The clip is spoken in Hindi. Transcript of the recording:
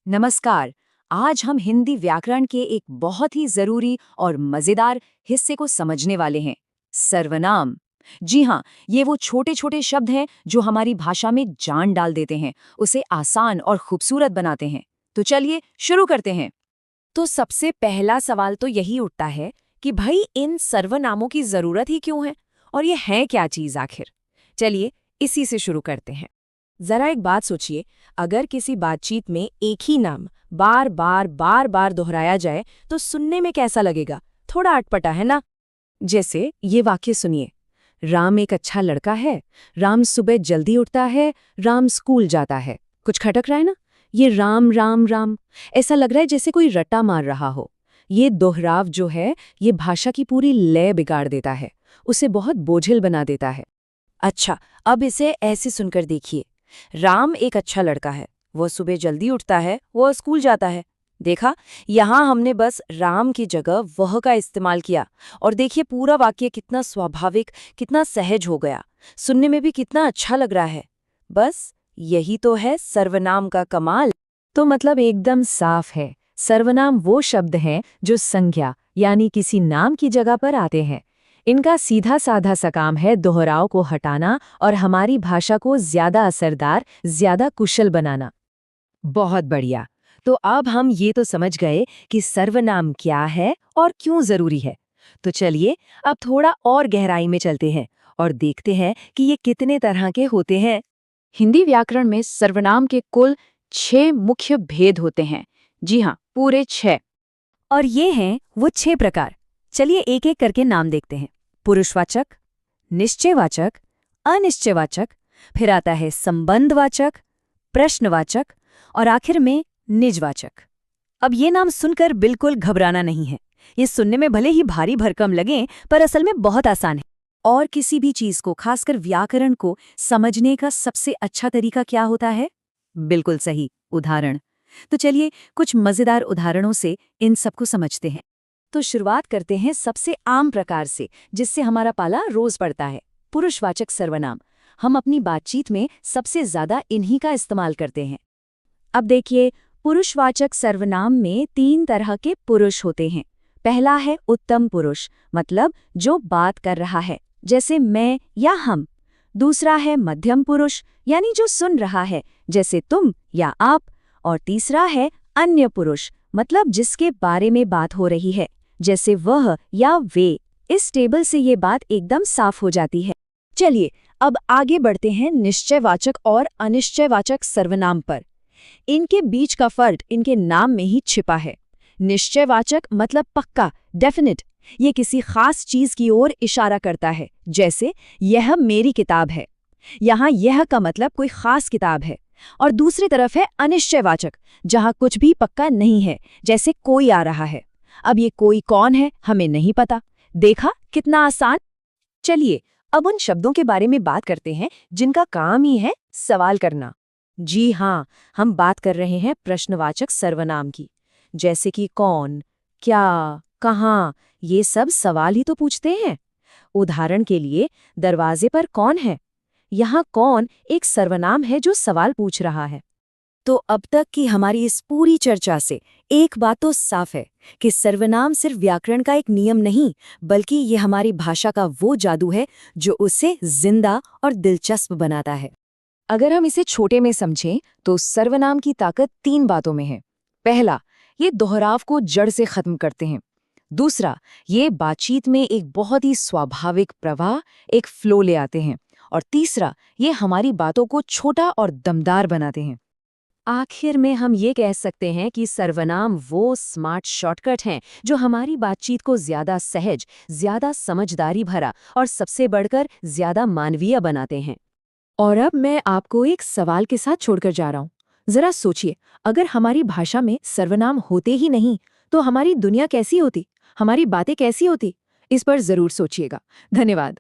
नमस्कार। आज हम हिंदी व्याकरण के एक बहुत ही जरूरी और मजेदार हिस्से को समझने वाले हैं, सर्वनाम। जी हाँ, ये वो छोटे छोटे शब्द हैं जो हमारी भाषा में जान डाल देते हैं, उसे आसान और खूबसूरत बनाते हैं। तो चलिए शुरू करते हैं। तो सबसे पहला सवाल तो यही उठता है कि भाई इन सर्वनामों की जरूरत ही क्यों है और ये है क्या चीज आखिर। चलिए इसी से शुरू करते हैं। जरा एक बात सोचिए, अगर किसी बातचीत में एक ही नाम बार बार दोहराया जाए तो सुनने में कैसा लगेगा? थोड़ा अटपटा है ना। जैसे ये वाक्य सुनिए, राम एक अच्छा लड़का है, राम सुबह जल्दी उठता है, राम स्कूल जाता है। कुछ खटक रहा है ना। ये राम राम राम ऐसा लग रहा है जैसे कोई रट्टा मार रहा हो। ये दोहराव जो है ये भाषा की पूरी लय बिगाड़ देता है, उसे बहुत बोझिल बना देता है। अच्छा, अब इसे ऐसे सुनकर देखिए, राम एक अच्छा लड़का है, वो सुबह जल्दी उठता है, वो स्कूल जाता है। देखा, यहाँ हमने बस राम की जगह वह का इस्तेमाल किया और देखिए पूरा वाक्य कितना स्वाभाविक, कितना सहज हो गया, सुनने में भी कितना अच्छा लग रहा है। बस यही तो है सर्वनाम का कमाल। तो मतलब एकदम साफ है, सर्वनाम वो शब्द हैं जो संज्ञा यानी किसी नाम की जगह पर आते हैं। इनका सीधा साधा सा काम है दोहराव को हटाना और हमारी भाषा को ज्यादा असरदार, ज्यादा कुशल बनाना। बहुत बढ़िया। तो अब हम ये तो समझ गए कि सर्वनाम क्या है और क्यों जरूरी है। तो चलिए अब थोड़ा और गहराई में चलते हैं और देखते हैं कि ये कितने तरह के होते हैं। हिंदी व्याकरण में सर्वनाम के कुल 6 मुख्य भेद होते हैं। जी हाँ, पूरे 6। और ये हैं वो 6 प्रकार। चलिए एक एक करके नाम देखते हैं। पुरुषवाचक, निश्चयवाचक, अनिश्चयवाचक, फिर आता है संबंधवाचक, प्रश्नवाचक और आखिर में निजवाचक। अब ये नाम सुनकर बिल्कुल घबराना नहीं है। ये सुनने में भले ही भारी भरकम लगें पर असल में बहुत आसान है। और किसी भी चीज को, खासकर व्याकरण को समझने का सबसे अच्छा तरीका क्या होता है? बिल्कुल सही, उदाहरण। तो चलिए कुछ मजेदार उदाहरणों से इन सबको समझते हैं। तो शुरुआत करते हैं सबसे आम प्रकार से, जिससे हमारा पाला रोज पड़ता है, पुरुषवाचक सर्वनाम। हम अपनी बातचीत में सबसे ज्यादा इन्हीं का इस्तेमाल करते हैं। अब देखिए, पुरुषवाचक सर्वनाम में 3 तरह के पुरुष होते हैं। पहला है उत्तम पुरुष, मतलब जो बात कर रहा है, जैसे मैं या हम। दूसरा है मध्यम पुरुष, यानी जो सुन रहा है, जैसे तुम या आप। और तीसरा है अन्य पुरुष, मतलब जिसके बारे में बात हो रही है, जैसे वह या वे। इस टेबल से ये बात एकदम साफ हो जाती है। चलिए अब आगे बढ़ते हैं निश्चयवाचक और अनिश्चयवाचक सर्वनाम पर। इनके बीच का फर्क इनके नाम में ही छिपा है। निश्चयवाचक मतलब पक्का, डेफिनेट। ये किसी खास चीज की ओर इशारा करता है, जैसे यह मेरी किताब है। यहाँ यह का मतलब कोई खास किताब है। और दूसरी तरफ है अनिश्चयवाचक, जहाँ कुछ भी पक्का नहीं है, जैसे कोई आ रहा है। अब ये कोई कौन है हमें नहीं पता। देखा कितना आसान। चलिए अब उन शब्दों के बारे में बात करते हैं जिनका काम ही है सवाल करना। जी हाँ, हम बात कर रहे हैं प्रश्नवाचक सर्वनाम की, जैसे कि कौन, क्या, कहाँ। ये सब सवाल ही तो पूछते हैं। उदाहरण के लिए, दरवाजे पर कौन है? यहाँ कौन एक सर्वनाम है जो सवाल पूछ रहा है। तो अब तक की हमारी इस पूरी चर्चा से एक बात तो साफ है कि सर्वनाम सिर्फ व्याकरण का एक नियम नहीं, बल्कि ये हमारी भाषा का वो जादू है जो उसे जिंदा और दिलचस्प बनाता है। अगर हम इसे छोटे में समझें तो सर्वनाम की ताकत 3 बातों में है। पहला, ये दोहराव को जड़ से खत्म करते हैं। दूसरा, ये बातचीत में एक बहुत ही स्वाभाविक प्रवाह, एक फ्लो ले आते हैं। और तीसरा, ये हमारी बातों को छोटा और दमदार बनाते हैं। आखिर में हम ये कह सकते हैं कि सर्वनाम वो स्मार्ट शॉर्टकट हैं जो हमारी बातचीत को ज्यादा सहज, ज्यादा समझदारी भरा और सबसे बढ़कर ज्यादा मानवीय बनाते हैं। और अब मैं आपको एक सवाल के साथ छोड़कर जा रहा हूँ। जरा सोचिए, अगर हमारी भाषा में सर्वनाम होते ही नहीं तो हमारी दुनिया कैसी होती, हमारी बातें कैसी होती? इस पर जरूर सोचिएगा। धन्यवाद।